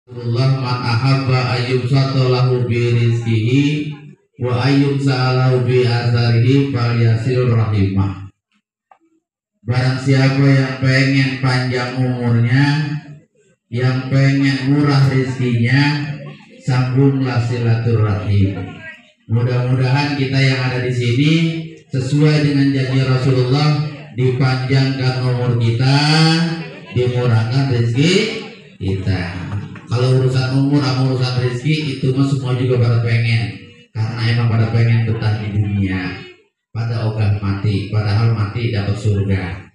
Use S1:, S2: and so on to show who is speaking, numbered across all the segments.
S1: Allah man ahabba ayyub satalahu bi rizkihi wa ayyub sa'alahu bi azarihi fal yasir rahimah. Barang siapa yang pengen panjang umurnya, yang pengen murah rizkinya, sambunglah silaturahim. Mudah-mudahan kita yang ada di sini sesuai dengan janji Rasulullah, dipanjangkan umur kita, dimurahkan rezeki kita. Kalau urusan umur sama urusan rezeki itu mah semua juga pada pengen, karena emang pada pengen betah di dunia, pada ogah mati, padahal mati dapat surga.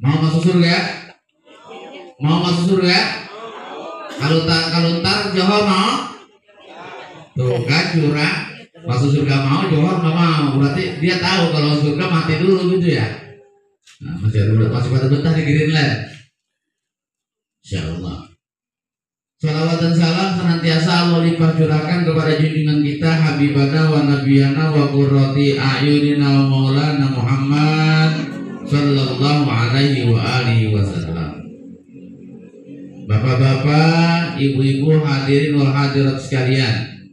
S1: Mau masuk surga? Mau masuk surga? Kalau ntar Johor mau? Tuh kan curang, masuk surga mau, Johor nggak mau. Berarti dia tahu kalau surga mati dulu gitu ya. Nah, masih pada betah di Greenland. Insyaallah. Salawat dan salam senantiasa Allah limpah curahkan kepada junjungan kita Habibana wa Nabiyana wa qurrati a'yunina wa maulana Muhammad sallallahu alaihi wa alihi wasallam. Bapak-bapak, ibu-ibu, hadirin wal hadirat sekalian,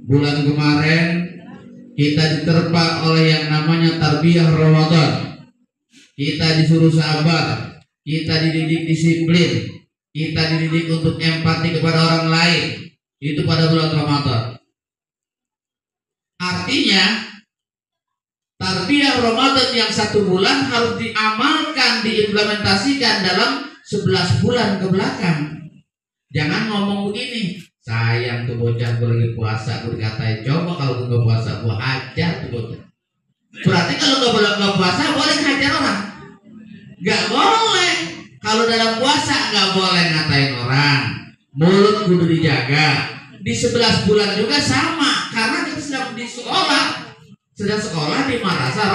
S1: bulan kemarin kita diterpa oleh yang namanya tarbiyah Ramadan. Kita disuruh sabar, kita dididik disiplin, kita dididik untuk empati kepada orang lain, itu pada bulan Ramadan. Artinya tarbiyah Ramadan yang 1 bulan harus diamalkan, diimplementasikan dalam 11 bulan ke belakang. Jangan ngomong begini, sayang tuh bocah, gue lagi puasa, gue dikatain, coba kalau gue gak puasa, gue hajar tuh bocah. Berarti kalau gak puasa boleh hajar orang? Gak boleh. Kalau dalam puasa nggak boleh ngatain orang, mulut kudu dijaga. Di 11 bulan juga sama, karena kita sedang di sekolah, di madrasah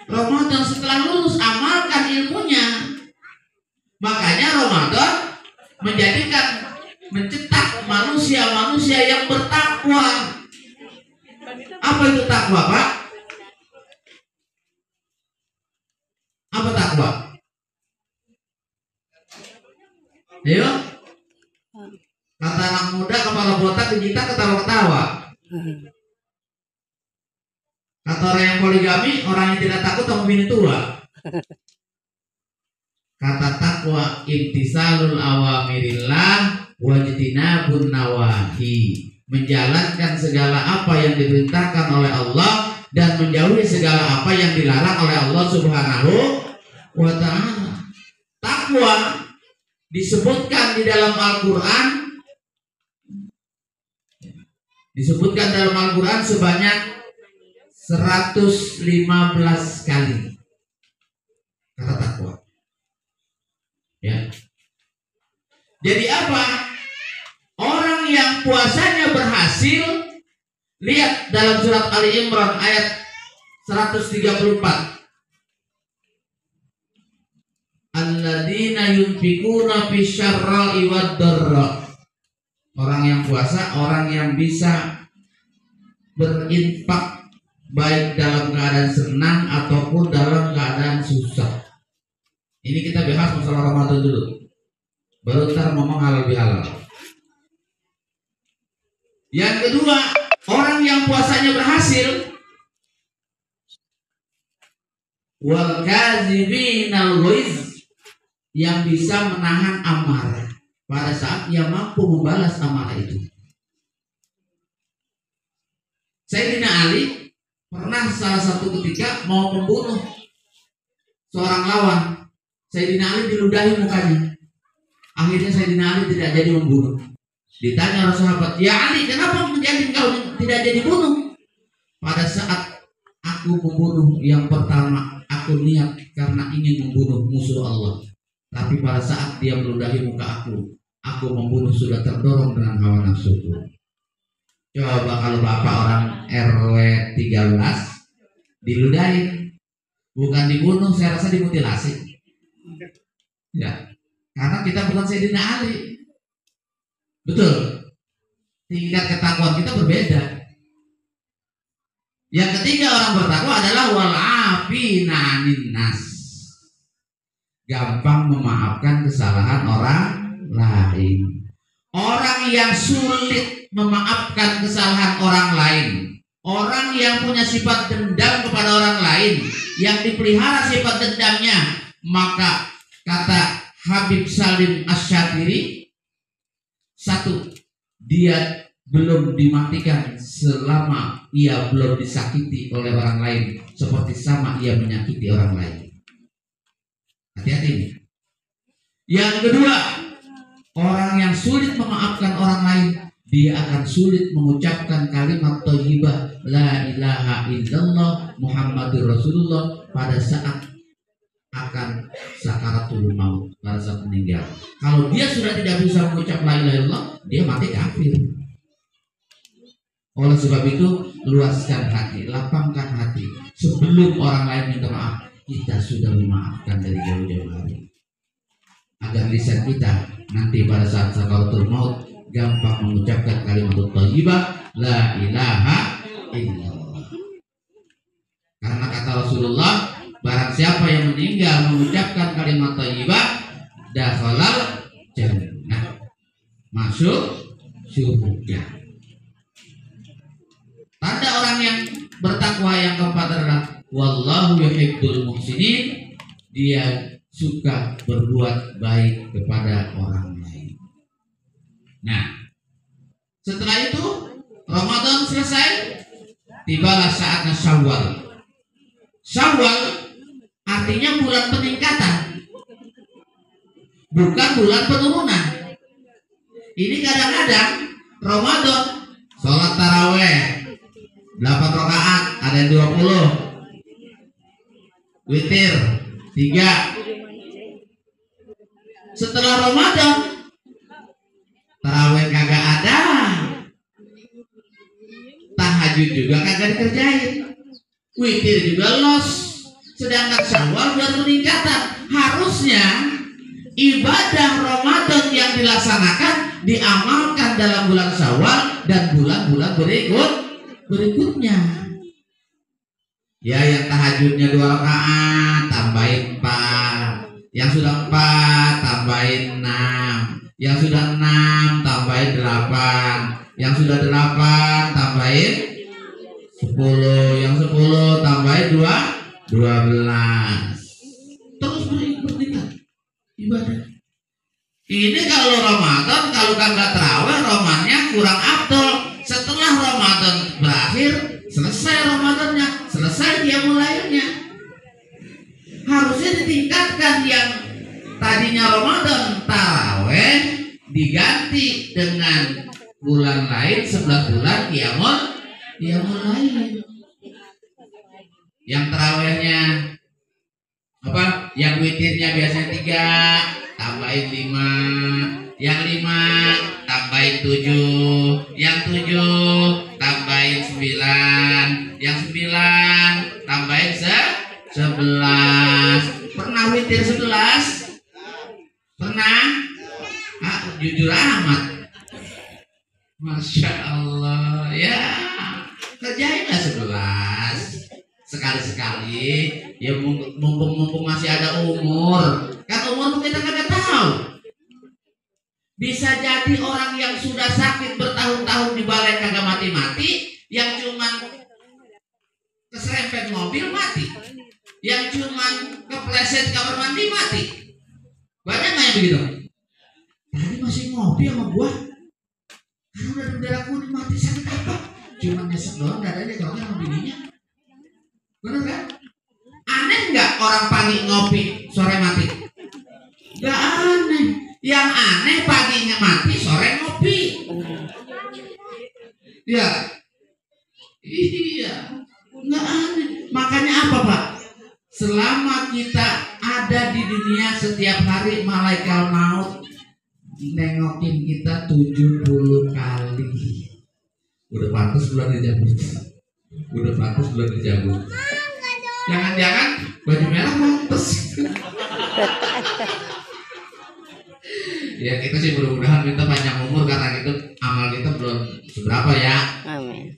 S1: Ramadan. Setelah lulus amalkan ilmunya. Makanya Ramadan mencetak manusia-manusia yang bertakwa. Apa itu takwa, Pak? Apa takwa? Ayo, kata anak muda kepala botak dijitak ketawa-ketawa. Kata orang yang poligami, orang yang tidak takut sama bini tua. Kata takwa imtisalul awamirillah wajtinabun nawahi, menjalankan segala apa yang diperintahkan oleh Allah dan menjauhi segala apa yang dilarang oleh Allah Subhanahu wa ta'ala. Takwa disebutkan di dalam Al-Quran, sebanyak 115 kali kata takwa. Ya. Jadi apa? Orang yang puasanya berhasil, lihat dalam surat Ali Imran ayat 134. Alladzina yunfikuna fisyarra'i wad-dharra. Orang yang puasa, orang yang bisa berinfak baik dalam keadaan senang ataupun dalam keadaan susah. Ini kita bahas masalah Ramadan dulu, baru ntar ngomong halal bihalal. Yang kedua, orang yang puasanya berhasil, wal kaziminal ghaiz, yang bisa menahan amarah pada saat ia mampu membalas amarah itu. Sayyidina Ali pernah salah satu ketika mau membunuh seorang lawan. Sayyidina Ali diludahi mukanya. Akhirnya Sayyidina Ali tidak jadi membunuh. Ditanya oleh sahabat, ya Ali, kenapa menjadi engkau tidak jadi bunuh? Pada saat aku membunuh yang pertama, aku niat karena ingin membunuh musuh Allah. Tapi pada saat dia meludahi muka aku membunuh sudah terdorong dengan hawa nafsuku. Coba kalau bapak orang RW 13 diludahi, bukan dibunuh, saya rasa dimutilasi. Ya, karena kita bukan Sayyidina Ali. Betul. Tingkat ketakwaan kita berbeda. Yang ketiga orang bertakwa adalah wal afina 'anin nas. Gampang memaafkan kesalahan orang lain. Orang yang sulit memaafkan kesalahan orang lain, orang yang punya sifat dendam kepada orang lain, yang dipelihara sifat dendamnya, maka kata Habib Salim Asy-Syatiri, satu, dia belum dimatikan selama ia belum disakiti oleh orang lain seperti sama ia menyakiti orang lain. Hati-hati. Yang kedua, orang yang sulit memaafkan orang lain, dia akan sulit mengucapkan kalimat thayyibah la ilaha illallah Muhammadur Rasulullah pada saat akan sakaratul maut, pada saat meninggal. Kalau dia sudah tidak bisa mengucap la ilaha illallah, dia mati kafir. Oleh sebab itu, luaskan hati, lapangkan hati. Sebelum orang lain minta maaf, kita sudah memaafkan dari jauh-jauh hari. Agar lisan kita nanti pada saat sakaratul maut gampang mengucapkan kalimat thayyibah la ilaha illallah. Karena kata Rasulullah, barang siapa yang meninggal mengucapkan kalimat thayyibah, dakhalal jannah, masuk surga. Tanda orang yang bertakwa yang keempat adalah wallahu yuhibbul muhsinin, dia suka berbuat baik kepada orang lain. Nah, setelah itu Ramadan selesai, tibalah saatnya Syawal. Syawal artinya bulan peningkatan, bukan bulan penurunan. Ini kadang-kadang Ramadan sholat taraweh 8 rakaat, ada yang 20, witir 3. Setelah Ramadan taraweh kagak ada, tahajud juga kagak dikerjain, witir juga los. Sedangkan Syawal bulan peningkatan. Harusnya ibadah Ramadan yang dilaksanakan diamalkan dalam bulan Syawal dan bulan-bulan berikutnya. Ya, yang tahajudnya 2 rakaat tambahin 4, yang sudah 4 tambahin 6, yang sudah 6 tambahin 8, yang sudah 8 tambahin 10, yang 10 tambahin 12. Terus bertingkat ibadah. Ini kalau Ramadan, kalau kagak terawih, romannya kurang afdol. Setelah Ramadan berakhir, selesai Ramadannya, selesai dia mulainya. Harusnya ditingkatkan yang tadinya Ramadan taraweh diganti dengan bulan lain, 11 bulan qiyamul lail. Yang tarawehnya apa? Yang witirnya biasanya 3 tambahin 5, yang 5 tambahin 7, yang 7 tambahin 9, yang 9 tambahin 11. Pernah witir 11? Pernah? Jujur amat. Masya Allah, ya kerjainlah 11 sekali-sekali. Ya mumpung masih ada umur. Kan umur kita kagak tahu. Bisa jadi orang yang sudah sakit bertahun-tahun di balai kagak mati-mati, yang cuma keserempet mobil mati, yang cuma kepleset kamar mandi mati. Banyak nggak yang begitu? Tadi masih ngopi sama gua, karena udah bendera kuning mati, sakit apa? Cuma nyesek doang dadanya kalau sama bininya. Bener kan? Aneh nggak orang pagi ngopi sore mati? Gak aneh. Yang aneh paginya mati, sore ngopi. Ya, iya, nggak aneh. Makanya apa, Pak? Selama kita ada di dunia, setiap hari malaikat maut nengokin kita 70 kali. Udah pantas bulan dicabut. Udah pantas bulan dicabut. Jangan-jangan baju merah pantas. Ya kita sih mudah-mudahan kita panjang umur, karena itu amal kita belum seberapa ya. Amin.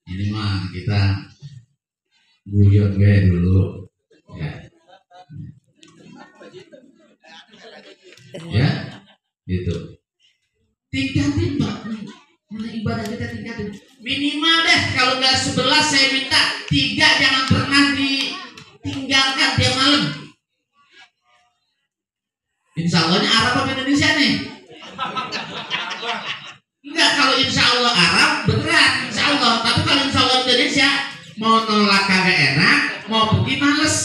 S1: Ini mah kita guyon gue dulu. Ya. Ya. Gitu.
S2: Tingkatin Pak, ibadah kita tingkatin. Minimal deh kalau nggak 11 saya minta 3 jangan pernah ditinggalkan tiap malam. Insya Allahnya Arab apa Indonesia nih? Enggak, kalau insya Allah Arab beneran insya Allah. Tapi kalau insya Allah Indonesia mau nolak kagak enak, mau pergi males.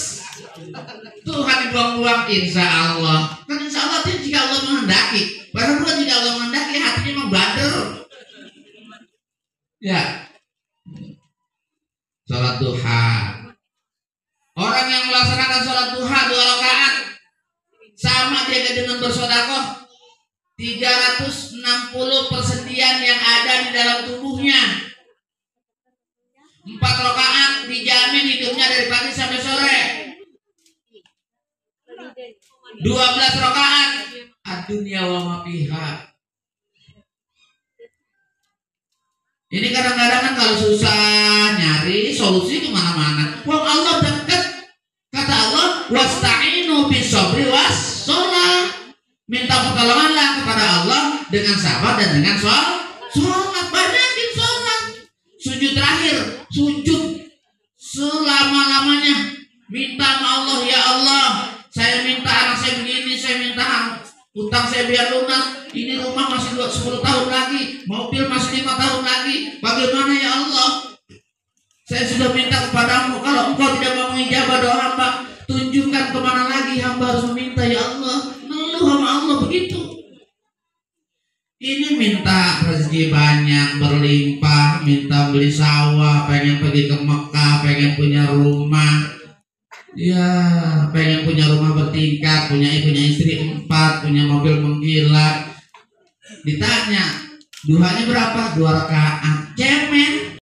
S2: Tuhan dibuang-buang insya Allah. Kan insya Allah itu jika Allah menghendaki. Padahal bukan jika Allah menghendaki, hatinya memang bandel. Ya. Sholat duha. Orang yang melaksanakan sholat duha 2 rakaat sama dia dengan bersedekah 360 persendian yang ada di dalam tubuhnya. 4 rakaat dijamin hidupnya dari pagi sampai sore. 12 rakaat ad-dunya wa ma fiha. Ini kadang-kadang kan kalau susah nyari solusi kemana-mana. Wah, Allah dekat. Kata Allah, wasta'inu bis-sabri was-shalah. Minta pertolonganlah kepada Allah dengan sabar dan dengan sholat. Banyakin sholat. Sujud terakhir, sujud selama-lamanya. Minta sama Allah, ya Allah, saya minta anak saya begini, saya minta utang saya biar lunas. Ini rumah masih 10 tahun lagi, mobil masih 5 tahun lagi. Bagaimana ya Allah? Saya sudah minta kepadamu. Kalau engkau tidak mau mengijabah doa hamba, tunjukkan kemana lagi hamba harus meminta ya Allah. Ngeluh sama Allah begitu. Ini minta rezeki banyak, berlimpah, minta beli sawah, pengen pergi ke Mekah, pengen punya rumah. Ya, pengen punya rumah bertingkat, punya istri 4, punya mobil mengkilat. Ditanya, duhanya berapa? 2 rakaat. Cemen.